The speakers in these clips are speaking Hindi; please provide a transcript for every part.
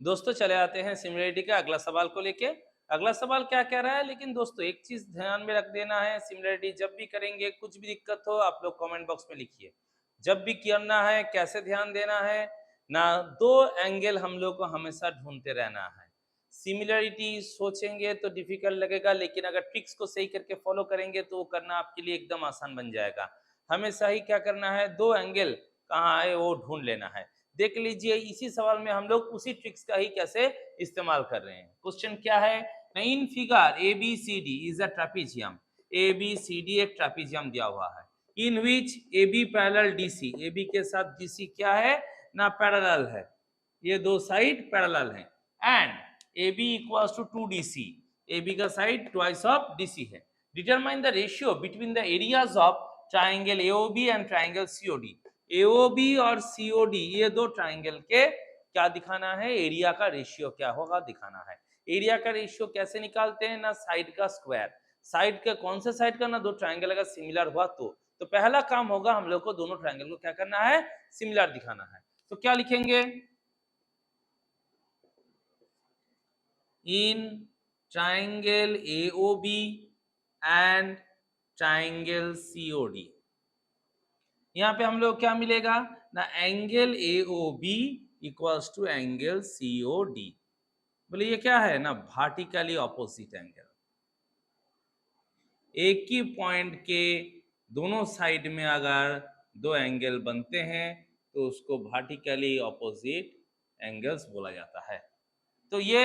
दोस्तों चले आते हैं सिमिलरिटी के अगला सवाल को लेके। अगला सवाल क्या कह रहा है, लेकिन दोस्तों एक चीज ध्यान में रख देना है, सिमिलरिटी जब भी करेंगे कुछ भी दिक्कत हो आप लोग कमेंट बॉक्स में लिखिए। जब भी करना है कैसे ध्यान देना है ना, दो एंगल हम लोग को हमेशा ढूंढते रहना है। सिमिलरिटी सोचेंगे तो डिफिकल्ट लगेगा, लेकिन अगर ट्रिक्स को सही करके फॉलो करेंगे तो वो करना आपके लिए एकदम आसान बन जाएगा। हमेशा ही क्या करना है, दो एंगल कहाँ है वो ढूंढ लेना है। देख लीजिए इसी सवाल में हम लोग उसी ट्रिक्स का ही कैसे इस्तेमाल कर रहे हैं। क्वेश्चन क्या है, in figure A B C D is a trapezium. A B C D एक ट्रापीजियम दिया हुआ है। In which A B parallel D C, A B के साथ डी सी क्या है ना, पैरेलल है। ये दो साइड पैरेलल है। And A B equals to 2DC, A B का side twice of D C है। Determine the ratio between the areas of triangle AOB and triangle COD. AOB और सीओडी ये दो ट्राइंगल के क्या दिखाना है, एरिया का रेशियो क्या होगा दिखाना है। एरिया का रेशियो कैसे निकालते हैं ना, साइड का स्क्वायर। साइड का कौन से साइड का ना, दो ट्राइंगल अगर सिमिलर हुआ तो पहला काम होगा हम लोग को दोनों ट्राइंगल को क्या करना है, सिमिलर दिखाना है। तो क्या लिखेंगे, in triangle AOB and triangle COD. यहाँ पे हम लोग क्या मिलेगा ना, angle AOB equals to angle COD. बोले ये क्या है ना, वर्टिकली ऑपोजिट एंगल। एक ही पॉइंट के दोनों साइड में अगर दो एंगल बनते हैं तो उसको वर्टिकली ऑपोजिट एंगल्स बोला जाता है। तो ये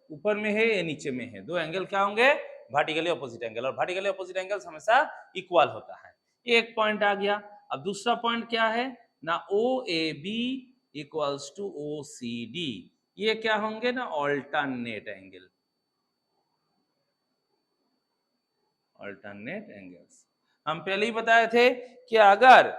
ऊपर में है ये नीचे में है, दो एंगल क्या होंगे, वर्टिकली ऑपोजिट एंगल। और वर्टिकली ऑपोजिट एंगल्स हमेशा इक्वल होता है। एक पॉइंट आ गया। अब दूसरा पॉइंट क्या है ना, O A B equals to O C D. ये क्या होंगे ना, ऑल्टरनेट एंगल, ऑल्टरनेट एंगल्स। हम पहले ही बताए थे कि अगर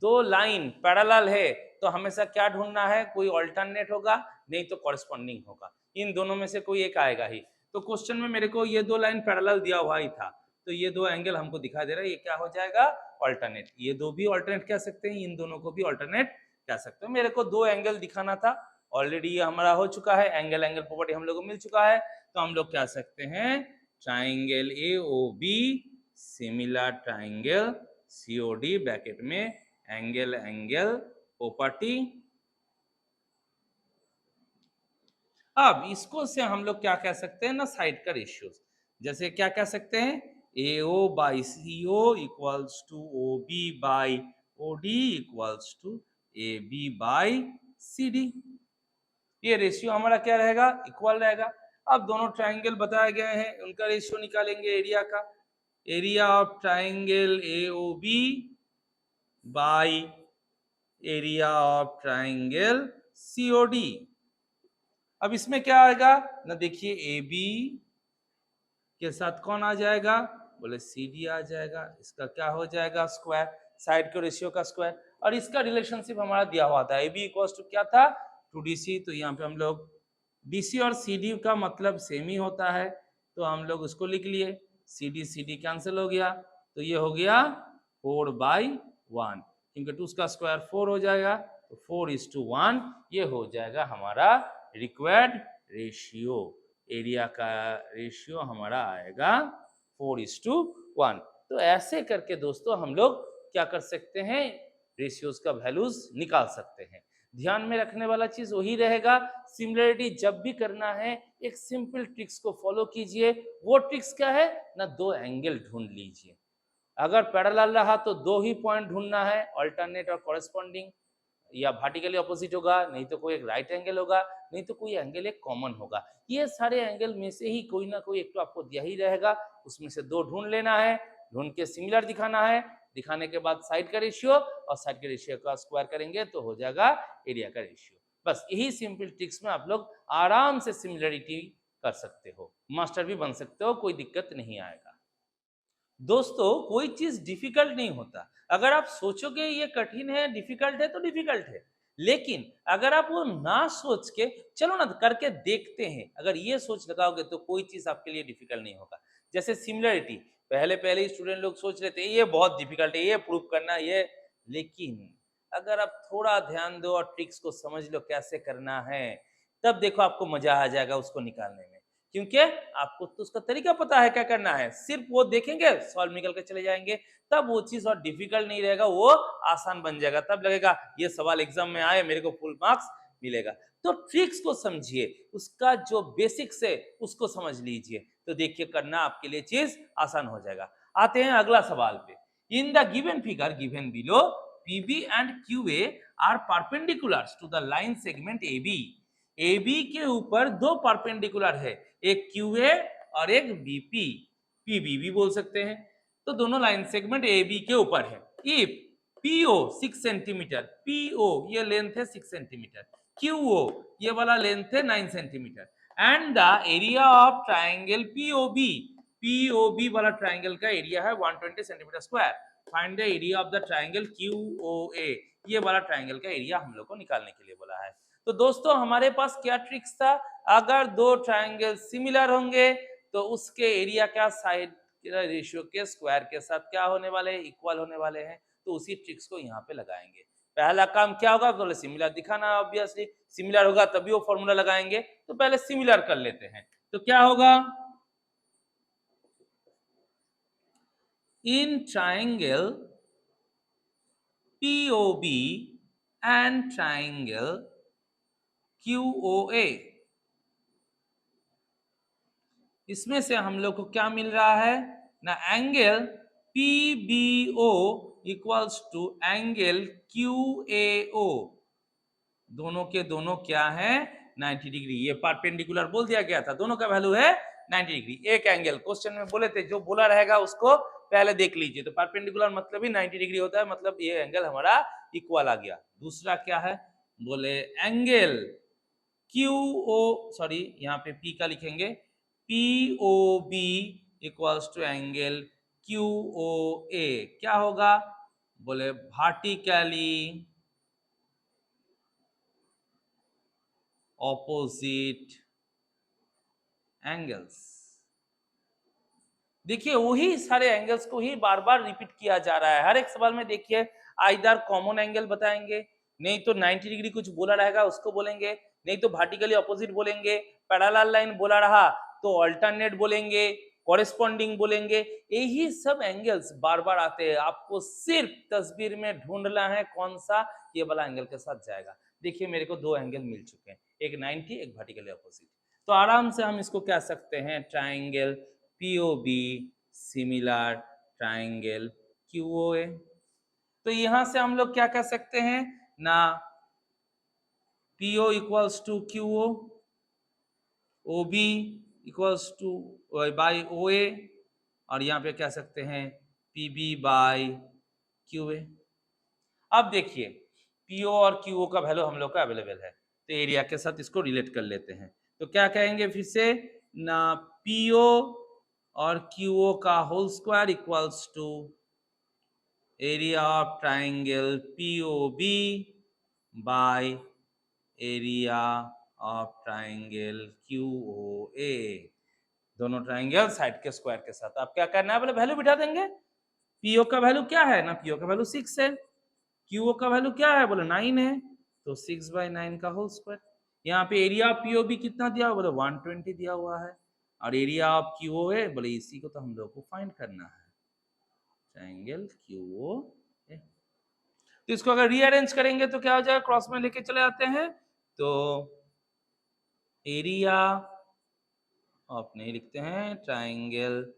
दो लाइन पैरेलल है तो हमेशा क्या ढूंढना है, कोई ऑल्टरनेट होगा नहीं तो कॉरेस्पॉन्डिंग होगा। इन दोनों में से कोई एक आएगा ही। तो क्वेश्चन में मेरे को ये दो लाइन पैरेलल दिया हुआ ही था, तो ये दो एंगल हमको दिखाई दे रहा है, ये क्या हो जाएगा, ऑल्टरनेट। ये दो भी ऑल्टरनेट कह सकते हैं, इन दोनों को भी ऑल्टरनेट कह सकते हैं। मेरे को दो एंगल दिखाना था, ऑलरेडी ये हमारा हो चुका है, एंगल एंगल प्रॉपर्टी हम लोग को मिल चुका है। तो हम लोग कह सकते हैं triangle AOB similar triangle COD bracket में एंगल एंगल प्रॉपर्टी। अब इसको से हम लोग क्या कह सकते हैं ना, साइड का रेशियो। जैसे क्या कह सकते हैं, AO by CO equals to OB by OD equals to AB by CD। ये रेशियो हमारा क्या रहेगा, इक्वल रहेगा। अब दोनों ट्राइंगल बताए गए हैं, उनका रेशियो निकालेंगे एरिया का। Area of triangle AOB by area of triangle COD। अब इसमें क्या आएगा ना, देखिए AB के साथ कौन आ जाएगा, बोले CD आ जाएगा। इसका क्या हो जाएगा, स्क्वायर, साइड के रेशियो का स्क्वायर। और इसका रिलेशनशिप हमारा दिया हुआ था, AB इक्वल्स टू क्या था, 2DC। तो यहाँ पे हम लोग DC और CD का मतलब सेम ही होता है, तो हम लोग उसको लिख लिए। CD कैंसिल हो गया, तो ये हो गया 4/1, क्योंकि 2 का स्क्वायर 4 हो जाएगा, तो 4:1 ये हो जाएगा हमारा रिक्वायर्ड रेशियो। एरिया का रेशियो हमारा आएगा 4:1। तो ऐसे करके दोस्तों हम लोग क्या कर सकते हैं, रेशियोज का वैल्यूज निकाल सकते हैं। ध्यान में रखने वाला चीज वही रहेगा, सिमिलरिटी जब भी करना है एक सिंपल ट्रिक्स को फॉलो कीजिए। वो ट्रिक्स क्या है ना, दो एंगल ढूंढ लीजिए। अगर पैरेलल रहा तो दो ही पॉइंट ढूंढना है, अल्टरनेट और कॉरेस्पॉन्डिंग, या वर्टिकली ऑपोजिट होगा, नहीं तो कोई एक राइट एंगल होगा, नहीं तो कोई एंगल एक कॉमन होगा। ये सारे एंगल में से ही कोई ना कोई एक तो आपको दिया ही रहेगा, उसमें से दो ढूंढ लेना है, ढूंढ के सिमिलर दिखाना है। दिखाने के बाद साइड का रेशियो, और साइड के रेशियो का स्क्वायर करेंगे तो हो जाएगा एरिया का रेशियो। बस यही सिंपल ट्रिक्स में आप लोग आराम से सिमिलरिटी कर सकते हो, मास्टर भी बन सकते हो, कोई दिक्कत नहीं आएगा। दोस्तों कोई चीज डिफिकल्ट नहीं होता। अगर आप सोचोगे ये कठिन है, डिफिकल्ट है, तो डिफिकल्ट है। लेकिन अगर आप वो ना सोच के चलो ना करके देखते हैं, अगर ये सोच लगाओगे तो कोई चीज आपके लिए डिफिकल्ट नहीं होगा। जैसे सिमिलरिटी, पहले पहले स्टूडेंट लोग सोच रहे थे ये बहुत डिफिकल्ट है, ये प्रूव करना ये। लेकिन अगर आप थोड़ा ध्यान दो और ट्रिक्स को समझ लो कैसे करना है, तब देखो आपको मजा आ जाएगा उसको निकालने में, क्योंकि आपको तो उसका तरीका पता है क्या करना है, सिर्फ वो देखेंगे सॉल्व निकल के चले जाएंगे, तब वो चीज और डिफिकल्ट नहीं रहेगा, वो आसान बन जाएगा, तब लगेगा ये सवाल एग्जाम में आए मेरे को फुल मार्क्स मिलेगा। तो ट्रिक्स को समझिए, उसका जो बेसिक्स है उसको समझ लीजिए, तो देखिए करना आपके लिए चीज आसान हो जाएगा। आते हैं अगला सवाल पे। In the given figure given below PB and QA are perpendicular to the line segment AB। AB के ऊपर दो परपेंडिकुलर है, एक QA और एक BP, PB भी बोल सकते हैं, तो दोनों लाइन सेगमेंट AB के ऊपर है। इफ PO 6 सेंटीमीटर, PO ये लेंथ है 6 सेंटीमीटर, QO ये वाला लेंथ है 9 centimetre, and the area of triangle POB, POB वाला ट्राइंगल का एरिया है 120 centimetre square. Find the area of the triangle QOA, ये वाला ट्राइंगल का एरिया हम लोग को निकालने के लिए बोला है। तो दोस्तों हमारे पास क्या ट्रिक्स था, अगर दो ट्राइंगल सिमिलर होंगे तो उसके एरिया क्या साइड रेशियो के स्क्वायर के साथ क्या होने वाले हैं, इक्वल होने वाले हैं, तो उसी ट्रिक्स को यहाँ पे लगाएंगे। पहला काम क्या होगा, तो सिमिलर दिखाना, ऑब्वियसली सिमिलर होगा तभी वो फॉर्मूला लगाएंगे, तो पहले सिमिलर कर लेते हैं। तो क्या होगा, in triangle POB and triangle QOA, इसमें से हम लोग को क्या मिल रहा है ना, angle PBO equals to angle QAO, दोनों के दोनों क्या है 90 डिग्री, ये परपेंडिकुलर बोल दिया गया था, दोनों का वैल्यू है 90 डिग्री। एक एंगल क्वेश्चन में बोले थे जो बोला रहेगा उसको पहले देख लीजिए, तो परपेंडिकुलर मतलब ही 90 डिग्री होता है, मतलब ये एंगल हमारा इक्वल आ गया। दूसरा क्या है, बोले एंगल QO, सॉरी यहाँ पे P का लिखेंगे, POB equals to angle QOA, क्या होगा, बोले वर्टिकली ऑपोजिट एंगल्स। देखिए वही सारे एंगल्स को ही बार बार रिपीट किया जा रहा है हर एक सवाल में। देखिए आइदर कॉमन एंगल बताएंगे, नहीं तो 90 डिग्री कुछ बोला रहेगा उसको बोलेंगे, नहीं तो वर्टिकली ऑपोजिट बोलेंगे, पैरेलल लाइन बोला रहा तो अल्टरनेट बोलेंगे, कॉरेस्पॉन्डिंग बोलेंगे, यही सब एंगल्स बार बार आते हैं। आपको सिर्फ तस्वीर में ढूंढना है कौन सा ये वाला एंगल के साथ जाएगा। देखिए मेरे को दो एंगल मिल चुके हैं, एक 90 एक वर्टिकली ऑपोजिट, तो आराम से हम इसको कह सकते हैं triangle POB similar triangle QOA। तो यहां से हम लोग क्या कह सकते हैं ना, PO equals to QO, OB equals to by OA, और यहाँ पे कह सकते हैं PB बाई QA। अब देखिए PO और QO का वैल्यू हम लोग का अवेलेबल है, तो एरिया के साथ इसको रिलेट कर लेते हैं। तो क्या कहेंगे फिर से ना, PO और QO का whole square equals to area of triangle POB by area of triangle QOA, दोनों ट्राइंगल साइड के स्क्वायर के साथ। आप क्या करना है, बोले वैल्यू बिठा देंगे। PO का वैल्यू क्या है ना, PO का वैल्यू 6 है, QO का वैल्यू क्या है, बोले 9 है, तो 6/9 का होल स्क्वायर। यहाँ पे एरिया ऑफ POB कितना दिया हुआ, बोले 120 दिया हुआ है, और एरिया ऑफ QOA बोले इसी को तो हम लोग को फाइंड करना है, ट्राइंगल QOA। तो इसको अगर रीअरेंज करेंगे तो क्या हो जाएगा, क्रॉस में लेके चले आते हैं, तो एरिया ऑफ नहीं लिखते हैं, ट्राइंगल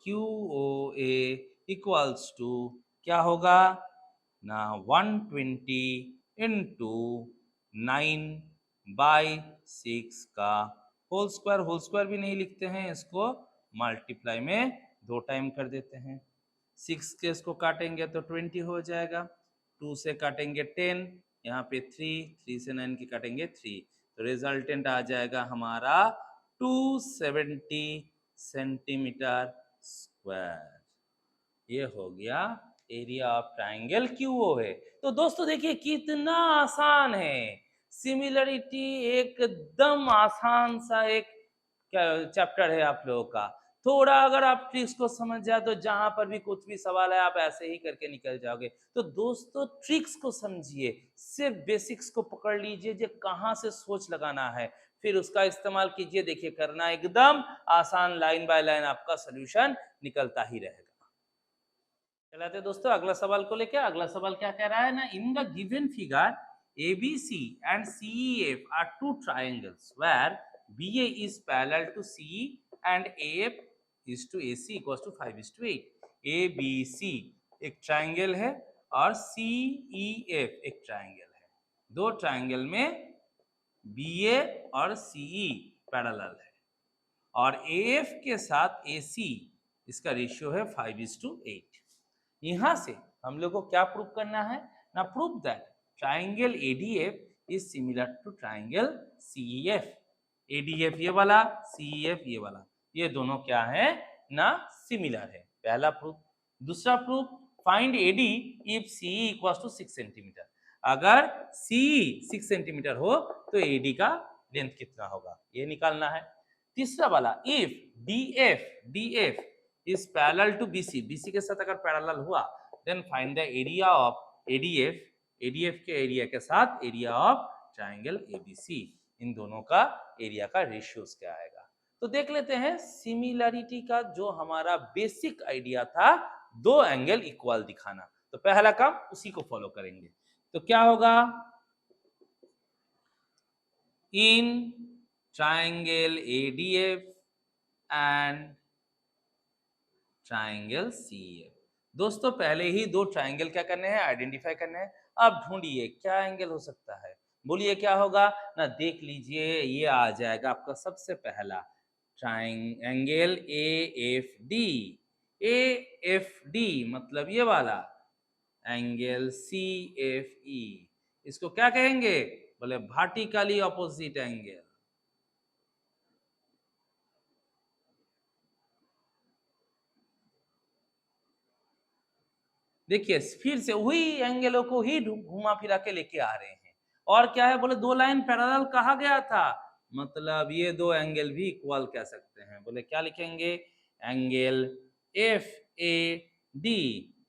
QOA इक्वल्स टू क्या होगा ना, 120 इंटू 9/6 का होल स्क्वायर। होल स्क्वायर भी नहीं लिखते हैं, इसको मल्टीप्लाई में 2 टाइम कर देते हैं। 6 के इसको काटेंगे तो 20 हो जाएगा, 2 से काटेंगे 10, यहाँ पे 3 से 9 की काटेंगे 3, तो रिजल्टेंट आ जाएगा हमारा 270 सेंटीमीटर स्क्वायर। ये हो गया एरिया ऑफ ट्राइंगल QOA। तो दोस्तों देखिए कितना आसान है, सिमिलरिटी एकदम आसान सा एक चैप्टर है आप लोगों का। थोड़ा अगर आप ट्रिक्स को समझ जाए तो जहां पर भी कुछ भी सवाल है आप ऐसे ही करके निकल जाओगे। तो दोस्तों ट्रिक्स को समझिए, सिर्फ बेसिक्स को पकड़ लीजिए, जो कहां से सोच लगाना है, फिर उसका इस्तेमाल कीजिए, देखिए करना एकदम आसान, लाइन बाय लाइन आपका सोल्यूशन निकलता ही रहेगा। चलाते हैं दोस्तों अगला सवाल को लेकर। अगला सवाल क्या कह रहा है ना, इन the given figure ABC and CEF are two triangles where BA is parallel to CE and AF is to AC equals to 5:8। ABC एक ट्रायंगल है और CEF एक ट्रायंगल है। दो ट्रायंगल में BA और CE पैरेलल है और AF के साथ AC इसका रेशियो है 5:8। यहां से हम लोग को क्या प्रूव करना है ना, prove that triangle ADF is similar to triangle CEF। ADF ये वाला, CEF ये वाला, ये दोनों क्या है ना, सिमिलर है, पहला प्रूफ। दूसरा proof, find AD if CE equals to 6 centimetre. अगर CE 6 सेंटीमीटर हो तो AD का लेंथ कितना होगा, ये निकालना है। तीसरा वाला, if DF is parallel to BC के साथ अगर पैरेलल हुआ, then find the area of ADF के एरिया के साथ एरिया ऑफ ट्रायंगल ABC। इन दोनों का एरिया का रेशियोस क्या आएगा। तो देख लेते हैं सिमिलरिटी का जो हमारा बेसिक आइडिया था, दो एंगल इक्वल दिखाना। तो पहला काम उसी को फॉलो करेंगे। तो क्या होगा, in triangle ADF and triangle CEF। दोस्तों पहले ही दो ट्रायंगल क्या करने हैं, आइडेंटिफाई करने हैं। अब ढूंढिए क्या एंगल हो सकता है, बोलिए क्या होगा ना, देख लीजिए ये आ जाएगा आपका सबसे पहला ट्रायंगल AFD मतलब ये वाला, एंगल CFE इसको क्या कहेंगे, बोले वर्टिकली ऑपोजिट एंगल। देखिए फिर से वही एंगलों को ही घुमा फिरा के लेके आ रहे हैं। और क्या है, बोले दो लाइन पैरेलल कहा गया था, मतलब ये दो एंगल भी इक्वल कह सकते हैं। बोले क्या लिखेंगे, angle FAD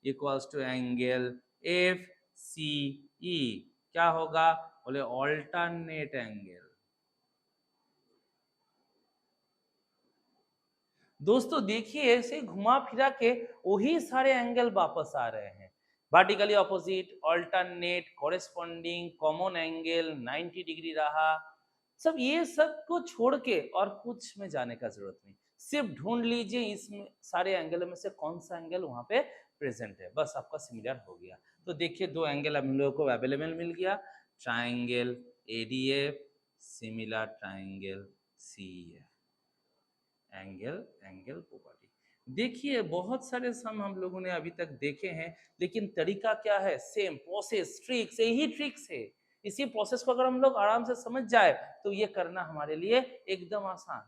equals to angle FCE क्या होगा, बोले ऑल्टरनेट एंगल। दोस्तों देखिए ऐसे घुमा फिरा के वही सारे एंगल वापस आ रहे हैं, vertically opposite, alternate, corresponding, common angle, 90 degree रहा। सब ये सब को छोड़ के और कुछ में जाने का जरूरत नहीं, सिर्फ ढूंढ लीजिए इसमें सारे एंगल में से कौन सा एंगल वहां पे प्रेजेंट है, बस आपका सिमिलर हो गया। तो देखिए दो एंगल हम लोगों को अवेलेबल मिल गया, triangle ADF similar triangle CEF, angle property. देखिए बहुत सारे सम हम लोगों ने अभी तक देखे हैं, लेकिन तरीका क्या है, सेम प्रोसेस, ट्रिक्स, यही ट्रिक्स है। इसी प्रोसेस को अगर हम लोग आराम से समझ जाए तो ये करना हमारे लिए एकदम आसान है।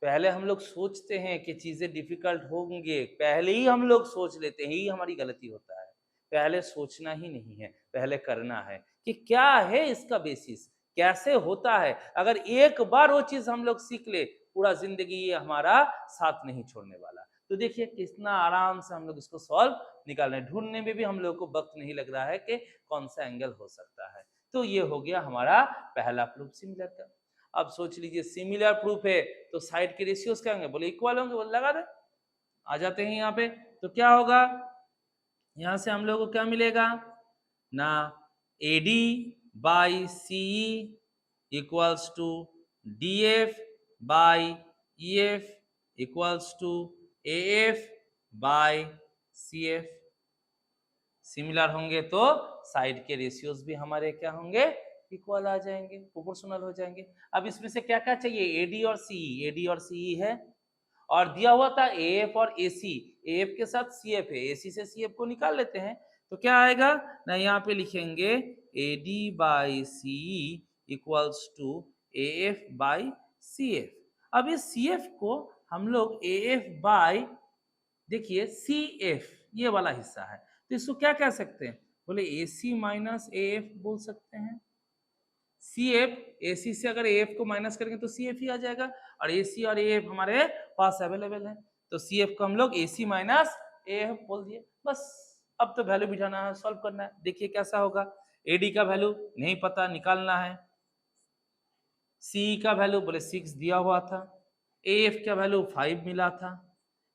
पहले हम लोग सोचते हैं कि चीजें डिफिकल्ट होंगे, पहले ही हम लोग सोच लेते हैं, यही हमारी गलती होता है। पहले सोचना ही नहीं है, पहले करना है कि क्या है इसका बेसिस, कैसे होता है। अगर एक बार वो चीज हम लोग सीख ले, पूरा जिंदगी ये हमारा साथ नहीं छोड़ने वाला। तो देखिए कितना आराम से हम लोग इसको सॉल्व निकाल रहे हैं, ढूंढने में भी हम लोग को वक्त नहीं लग रहा है कि कौन सा एंगल हो सकता है। तो ये हो गया हमारा पहला प्रूफ सिमिलर का। अब सोच लीजिए सिमिलर प्रूफ है तो साइड के रेशियोज क्या होंगे, बोले इक्वल होंगे, बोले लगा दे। आ जाते हैं यहाँ पे, तो क्या होगा, यहाँ से हम लोग को क्या मिलेगा ना, AD by CE equals to DF by EF equals to AF by CF। Similar होंगे तो साइड के रेशियोज भी हमारे क्या होंगे, इक्वल आ जाएंगे, प्रोपोर्शनल हो जाएंगे। अब इसमें से क्या क्या चाहिए, AD और CE है, और दिया हुआ था AF और AC, AF के साथ CF है, AC से CF को निकाल लेते हैं। तो क्या आएगा ना, यहाँ पे लिखेंगे AD by CE equals to AF by CF। अब इस CF को हम लोग AF बाई, देखिए CF ये वाला हिस्सा है, तो इसको क्या कह सकते हैं, बोले AC माइनस AF बोल सकते हैं। CF, AC से अगर AF को माइनस करेंगे तो CF ही आ जाएगा, और AC और AF हमारे पास अवेलेबल है, तो CF को हम लोग AC माइनस AF बोल दिए, बस। अब तो वैल्यू बिठाना है, सॉल्व करना है। देखिए कैसा होगा, AD का वैल्यू नहीं पता, निकालना है। सी का वैल्यू बोले 6 दिया हुआ था, एफ का वैल्यू 5 मिला था,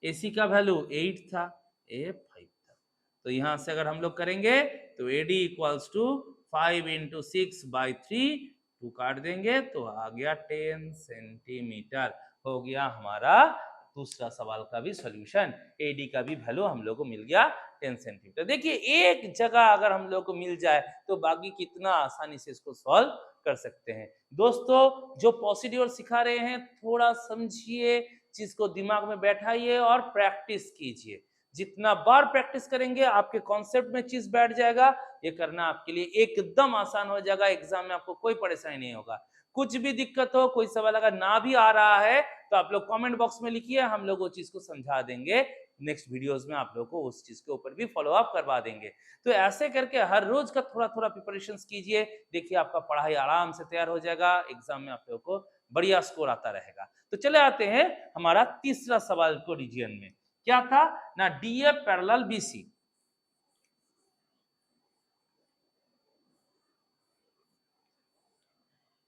एसी का वैल्यू 8 था, ए 5 था। तो यहाँ से अगर हम लोग करेंगे तो AD इक्वल्स टू 5 इंटू 6/3, 2 काट देंगे तो आ गया 10 सेंटीमीटर। हो गया हमारा दूसरा सवाल का भी सॉल्यूशन। AD का भी वैल्यू हम लोग को मिल गया 10 सेंटीमीटर। देखिए एक जगह अगर हम लोग को मिल जाए तो बाकी कितना आसानी से इसको सॉल्व कर सकते हैं। दोस्तों जो प्रोसीड्यूर सिखा रहे हैं थोड़ा समझिए, चीज को दिमाग में बैठाइए और प्रैक्टिस कीजिए। जितना बार प्रैक्टिस करेंगे आपके कॉन्सेप्ट में चीज बैठ जाएगा। ये करना आपके लिए एकदम आसान हो जाएगा, एग्जाम में आपको कोई परेशानी नहीं होगा। कुछ भी दिक्कत हो, कोई सवाल अगर ना भी आ रहा है तो आप लोग कमेंट बॉक्स में लिखिए, हम लोग वो चीज को समझा देंगे। नेक्स्ट वीडियोस में आप लोग को उस चीज के ऊपर भी फॉलो अप करवा देंगे। तो ऐसे करके हर रोज का थोड़ा थोड़ा प्रिपरेशन कीजिए, देखिए आपका पढ़ाई आराम से तैयार हो जाएगा, एग्जाम में आप लोग को बढ़िया स्कोर आता रहेगा। तो चले आते हैं हमारा तीसरा सवाल को रीजन में। क्या था ना, DF parallel BC।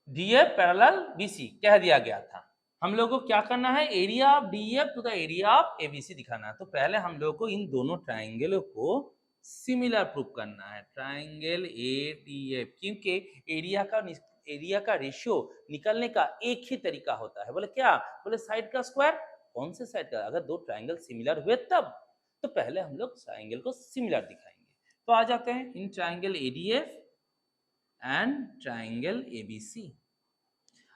DF parallel BC कह दिया गया था। हम लोग को क्या करना है, area of DF to the area of ABC दिखाना है। तो पहले हम लोग को इन दोनों ट्राइंगलों को सिमिलर प्रूव करना है, ट्राइंगल ADF, क्योंकि एरिया का रेशियो निकलने का एक ही तरीका होता है। बोले क्या, बोले साइड का स्क्वायर। कौन से साइड का, अगर दो ट्राइंगल सिमिलर हुए तब। तो पहले हम लोग ट्राइंगल को सिमिलर दिखाएंगे। तो आ जाते हैं in triangle ADF and triangle ABC।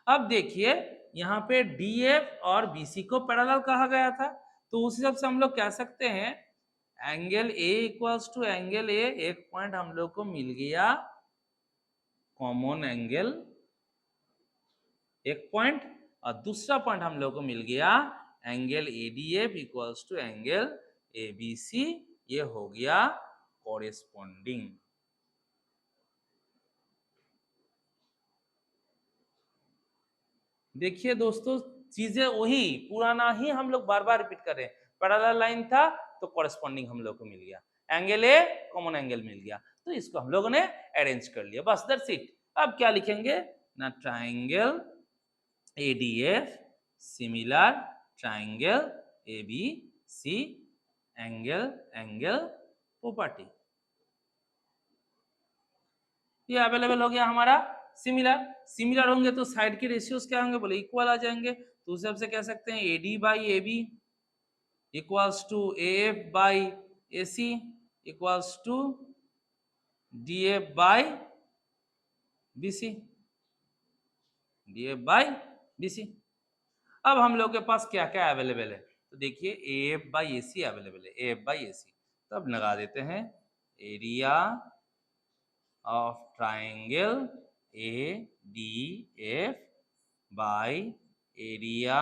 अब देखिए यहाँ पे DF और BC को पैरेलल कहा गया था, तो उस हिसाब से हम लोग कह सकते हैं angle A equals to angle A। एक पॉइंट हम लोग को मिल गया कॉमन एंगल, एक पॉइंट, और दूसरा पॉइंट हम लोग को मिल गया angle ADF equals to angle ABC। ये हो गया कॉरेस्पॉन्डिंग। देखिए दोस्तों चीजें वही पुराना ही हम लोग बार बार रिपीट कर रहे हैं। पैरेलल लाइन था तो कॉरेस्पॉन्डिंग हम लोग को मिल गया, एंगल ए कॉमन एंगल मिल गया, तो इसको हम लोगों ने अरेंज कर लिया, बस दैट्स इट। अब क्या लिखेंगे ना, triangle ADF similar triangle ABC angle angle property. ये अवेलेबल हो गया हमारा सिमिलर। सिमिलर होंगे तो साइड के रेशियोज क्या होंगे, बोले इक्वल आ जाएंगे। तो उस हिसाब से कह सकते हैं AD by AB equals to AF by AC equals to DF by BC, DF by BC। अब हम लोग के पास क्या क्या अवेलेबल है, तो देखिए AF बाई AC अवेलेबल है, AF बाई AC। तो अब लगा देते हैं area of triangle ADF by area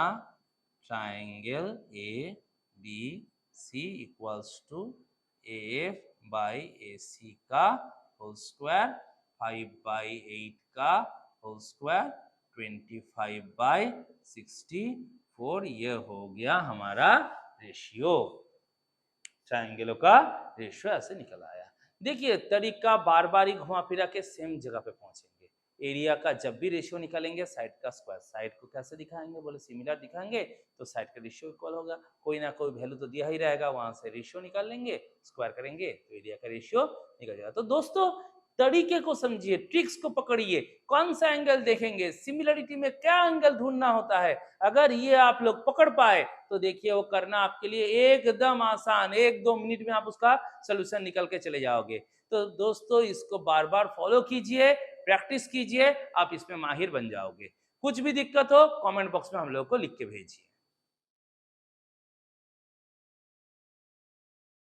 triangle ABC equals to AF by AC का होल स्क्वायर, 5/8 का होल स्क्वायर, 25/64। ये हो गया हमारा रेशियो, ट्राइंगलों का रेशियो ऐसे निकल आया। देखिए तरीका बार बार ही घुमा फिरा के सेम जगह पे पहुंचेंगे। एरिया का जब भी रेशियो निकालेंगे साइड का स्क्वायर, साइड को कैसे दिखाएंगे, बोले सिमिलर दिखाएंगे तो साइड का रेशियो इक्वल होगा, कोई ना कोई वैल्यू तो दिया ही रहेगा, वहां से रेशियो निकाल लेंगे, स्क्वायर करेंगे तो एरिया का रेशियो निकल जाएगा। तो दोस्तों तरीके को समझिए, ट्रिक्स को पकड़िए, कौन सा एंगल देखेंगे, सिमिलरिटी में क्या एंगल ढूंढना होता है, अगर ये आप लोग पकड़ पाए तो देखिए वो करना आपके लिए एकदम आसान, 1-2 मिनट में आप उसका सोल्यूशन निकल के चले जाओगे। तो दोस्तों इसको बार बार फॉलो कीजिए, प्रैक्टिस कीजिए, आप इसमें माहिर बन जाओगे। कुछ भी दिक्कत हो कमेंट बॉक्स में हम लोग को लिख के भेजिए।